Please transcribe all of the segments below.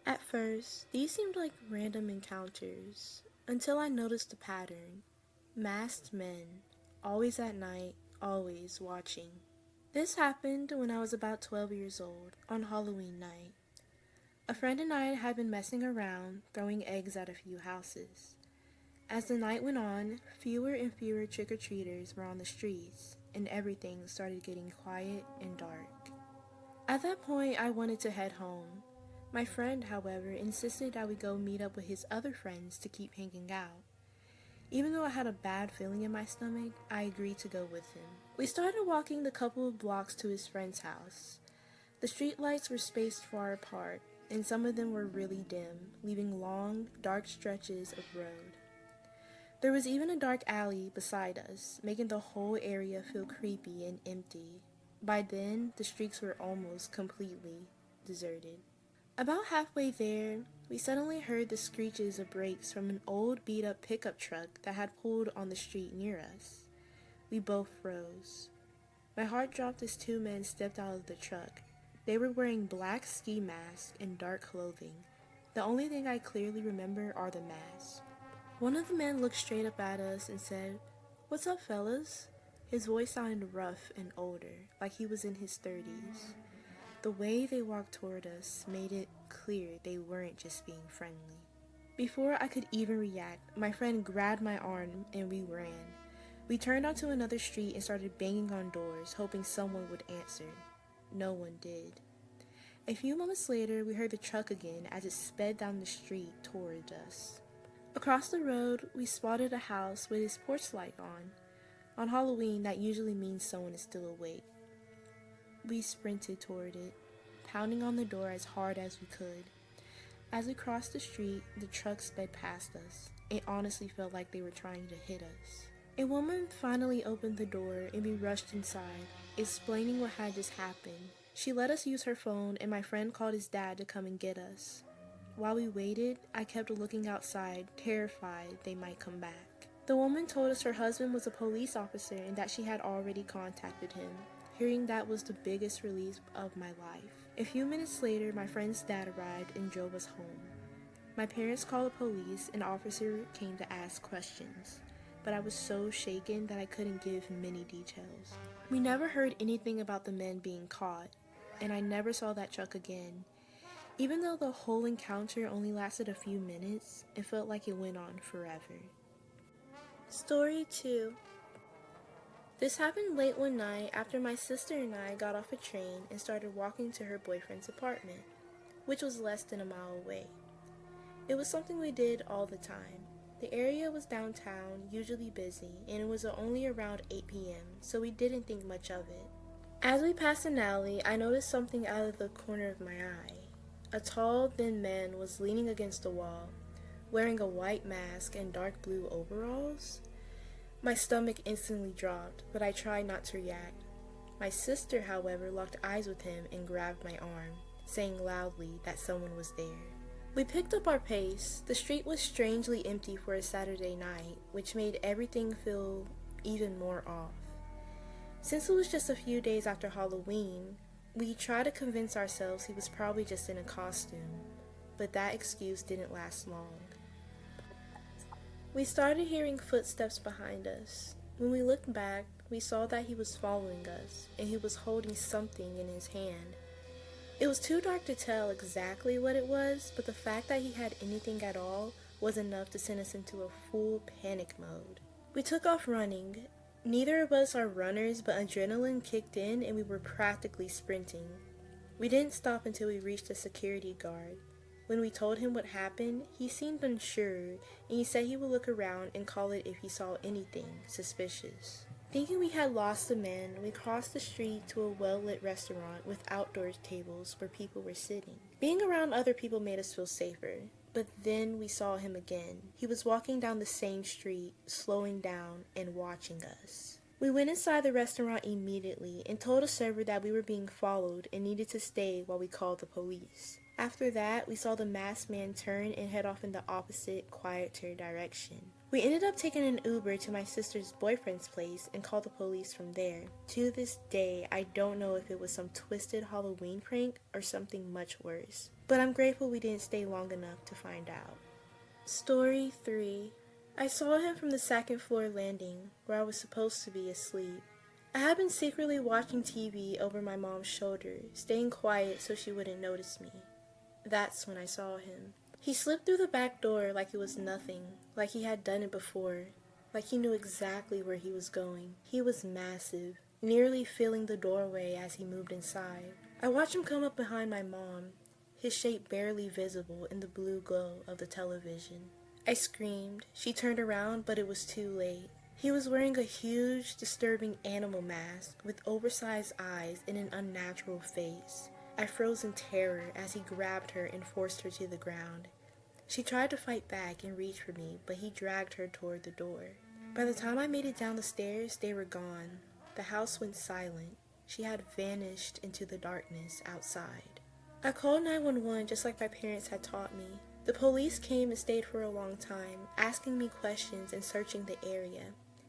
At first, these seemed like random encounters, until I noticed a pattern. Masked men, always at night, always watching. This happened when I was about 12 years old, on Halloween night. A friend and I had been messing around, throwing eggs at a few houses. As the night went on, fewer and fewer trick-or-treaters were on the streets, and everything started getting quiet and dark. At that point, I wanted to head home. My friend, however, insisted that we go meet up with his other friends to keep hanging out. Even though I had a bad feeling in my stomach, I agreed to go with him. We started walking the couple of blocks to his friend's house. The streetlights were spaced far apart, and some of them were really dim, leaving long, dark stretches of road. There was even a dark alley beside us, making the whole area feel creepy and empty. By then, the streets were almost completely deserted. About halfway there, we suddenly heard the screeches of brakes from an old beat-up pickup truck that had pulled on the street near us. We both froze. My heart dropped as two men stepped out of the truck. They were wearing black ski masks and dark clothing. The only thing I clearly remember are the masks. One of the men looked straight up at us and said, "What's up, fellas?" His voice sounded rough and older, like he was in his 30s. The way they walked toward us made it clear they weren't just being friendly. Before I could even react, my friend grabbed my arm and we ran. We turned onto another street and started banging on doors, hoping someone would answer. No one did. A few moments later, we heard the truck again as it sped down the street toward us. Across the road, we spotted a house with its porch light on. On Halloween, that usually means someone is still awake. We sprinted toward it, pounding on the door as hard as we could. As we crossed the street, the truck sped past us. It honestly felt like they were trying to hit us. A woman finally opened the door and we rushed inside, explaining what had just happened. She let us use her phone and my friend called his dad to come and get us. While we waited, I kept looking outside, terrified they might come back. The woman told us her husband was a police officer and that she had already contacted him. Hearing that was the biggest relief of my life. A few minutes later, my friend's dad arrived and drove us home. My parents called the police and an officer came to ask questions, but I was so shaken that I couldn't give many details. We never heard anything about the men being caught, and I never saw that truck again. Even though the whole encounter only lasted a few minutes, it felt like it went on forever. Story 2. This happened late one night after my sister and I got off a train and started walking to her boyfriend's apartment, which was less than a mile away. It was something we did all the time. The area was downtown, usually busy, and it was only around 8 p.m., so we didn't think much of it. As we passed an alley, I noticed something out of the corner of my eye. A tall, thin man was leaning against the wall, wearing a white mask and dark blue overalls. My stomach instantly dropped, but I tried not to react. My sister, however, locked eyes with him and grabbed my arm, saying loudly that someone was there. We picked up our pace. The street was strangely empty for a Saturday night, which made everything feel even more off. Since it was just a few days after Halloween, we tried to convince ourselves he was probably just in a costume, but that excuse didn't last long. We started hearing footsteps behind us. When we looked back, we saw that he was following us, and he was holding something in his hand. It was too dark to tell exactly what it was, but the fact that he had anything at all was enough to send us into a full panic mode. We took off running. Neither of us are runners, but adrenaline kicked in and we were practically sprinting. We didn't stop until we reached a security guard. When we told him what happened, he seemed unsure, and he said he would look around and call it if he saw anything suspicious. Thinking we had lost the man, we crossed the street to a well-lit restaurant with outdoor tables where people were sitting. Being around other people made us feel safer, but then we saw him again. He was walking down the same street, slowing down and watching us. We went inside the restaurant immediately and told a server that we were being followed and needed to stay while we called the police. After that, we saw the masked man turn and head off in the opposite, quieter direction. We ended up taking an Uber to my sister's boyfriend's place and called the police from there. To this day, I don't know if it was some twisted Halloween prank or something much worse. but I'm grateful we didn't stay long enough to find out. Story 3. I saw him from the second floor landing, where I was supposed to be asleep. I had been secretly watching TV over my mom's shoulder, staying quiet so she wouldn't notice me. That's when I saw him. He slipped through the back door like it was nothing, like he had done it before, like he knew exactly where he was going. He was massive, nearly filling the doorway as he moved inside. I watched him come up behind my mom, his shape barely visible in the blue glow of the television. I screamed. She turned around, but it was too late. He was wearing a huge, disturbing animal mask with oversized eyes and an unnatural face. I froze in terror as he grabbed her and forced her to the ground. She tried to fight back and reach for me, but he dragged her toward the door. By the time I made it down the stairs, they were gone. The house went silent. She had vanished into the darkness outside. I called 911 just like my parents had taught me. The police came and stayed for a long time, asking me questions and searching the area.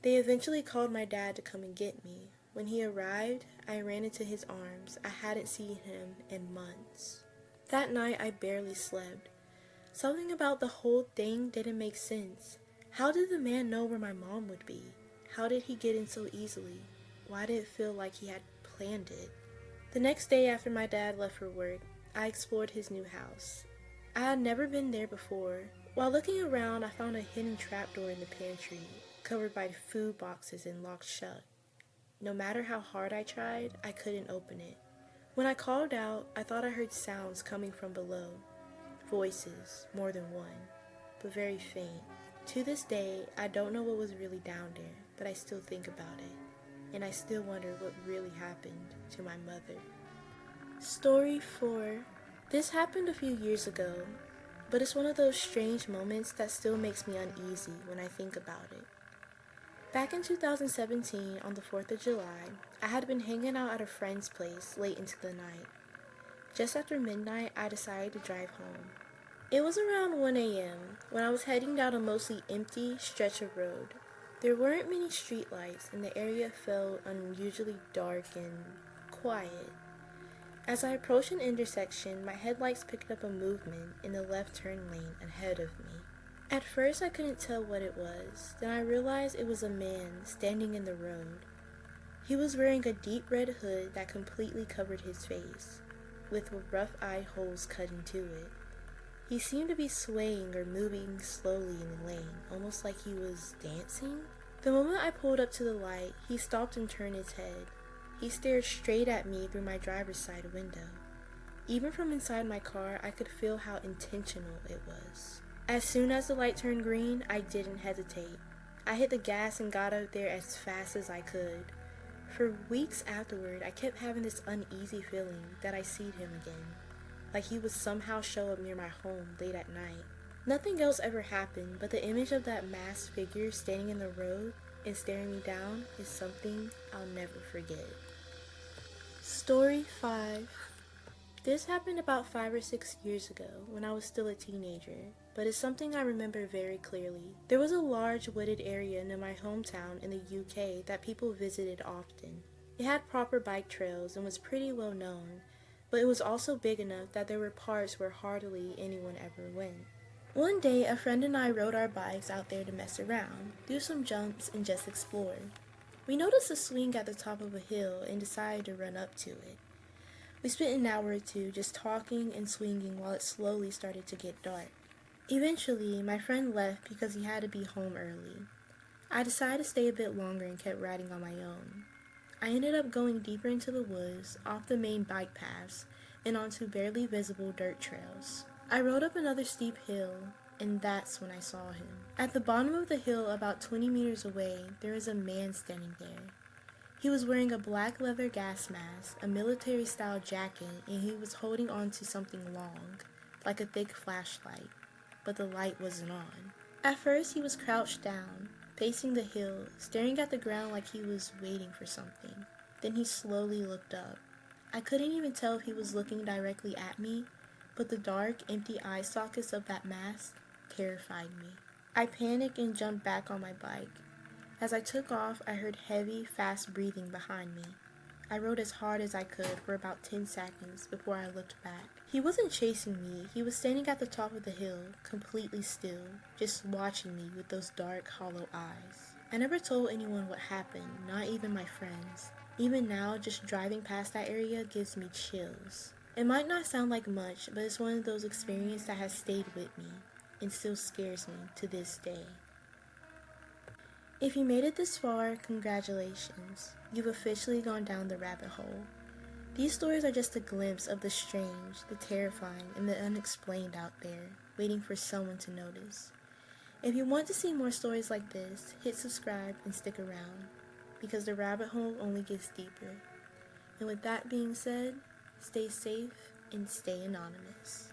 They eventually called my dad to come and get me. When he arrived, I ran into his arms. I hadn't seen him in months. That night, I barely slept. Something about the whole thing didn't make sense. How did the man know where my mom would be? How did he get in so easily? Why did it feel like he had planned it? The next day after my dad left for work, I explored his new house. I had never been there before. While looking around, I found a hidden trapdoor in the pantry, covered by food boxes and locked shut. No matter how hard I tried, I couldn't open it. When I called out, I thought I heard sounds coming from below. Voices, more than one, but very faint. To this day, I don't know what was really down there, but I still think about it. And I still wonder what really happened to my mother. Story 4. This happened a few years ago, but it's one of those strange moments that still makes me uneasy when I think about it. Back in 2017, on the 4th of July, I had been hanging out at a friend's place late into the night. Just after midnight, I decided to drive home. It was around 1 a.m. when I was heading down a mostly empty stretch of road. There weren't many streetlights, and the area felt unusually dark and quiet. As I approached an intersection, my headlights picked up a movement in the left turn lane ahead of me. At first, I couldn't tell what it was. Then I realized it was a man standing in the road. He was wearing a deep red hood that completely covered his face, with rough eye holes cut into it. He seemed to be swaying or moving slowly in the lane, almost like he was dancing. The moment I pulled up to the light, he stopped and turned his head. He stared straight at me through my driver's side window. Even from inside my car, I could feel how intentional it was. As soon as the light turned green, I didn't hesitate. I hit the gas and got out there as fast as I could. For weeks afterward, I kept having this uneasy feeling that I seed him again, like he would somehow show up near my home late at night. Nothing else ever happened, but the image of that masked figure standing in the road and staring me down is something I'll never forget. Story 5. This happened about 5 or 6 years ago when I was still a teenager, but it's something I remember very clearly. There was a large wooded area near my hometown in the UK that people visited often. It had proper bike trails and was pretty well known, but it was also big enough that there were parts where hardly anyone ever went. One day, a friend and I rode our bikes out there to mess around, do some jumps, and just explore. We noticed a swing at the top of a hill and decided to run up to it. We spent an hour or two just talking and swinging while it slowly started to get dark. Eventually, my friend left because he had to be home early. I decided to stay a bit longer and kept riding on my own. I ended up going deeper into the woods, off the main bike paths, and onto barely visible dirt trails. I rode up another steep hill, and that's when I saw him. At the bottom of the hill, about 20 meters away, there was a man standing there. He was wearing a black leather gas mask, a military-style jacket, and he was holding on to something long, like a thick flashlight, but the light wasn't on. At first, he was crouched down, facing the hill, staring at the ground like he was waiting for something. Then he slowly looked up. I couldn't even tell if he was looking directly at me, but the dark, empty eye sockets of that mask terrified me. I panicked and jumped back on my bike. As I took off, I heard heavy, fast breathing behind me. I rode as hard as I could for about 10 seconds before I looked back. He wasn't chasing me, he was standing at the top of the hill, completely still, just watching me with those dark, hollow eyes. I never told anyone what happened, not even my friends. Even now, just driving past that area gives me chills. It might not sound like much, but it's one of those experiences that has stayed with me and still scares me to this day. If you made it this far, congratulations. You've officially gone down the rabbit hole. These stories are just a glimpse of the strange, the terrifying, and the unexplained out there, waiting for someone to notice. If you want to see more stories like this, hit subscribe and stick around, because the rabbit hole only gets deeper. And with that being said, stay safe and stay anonymous.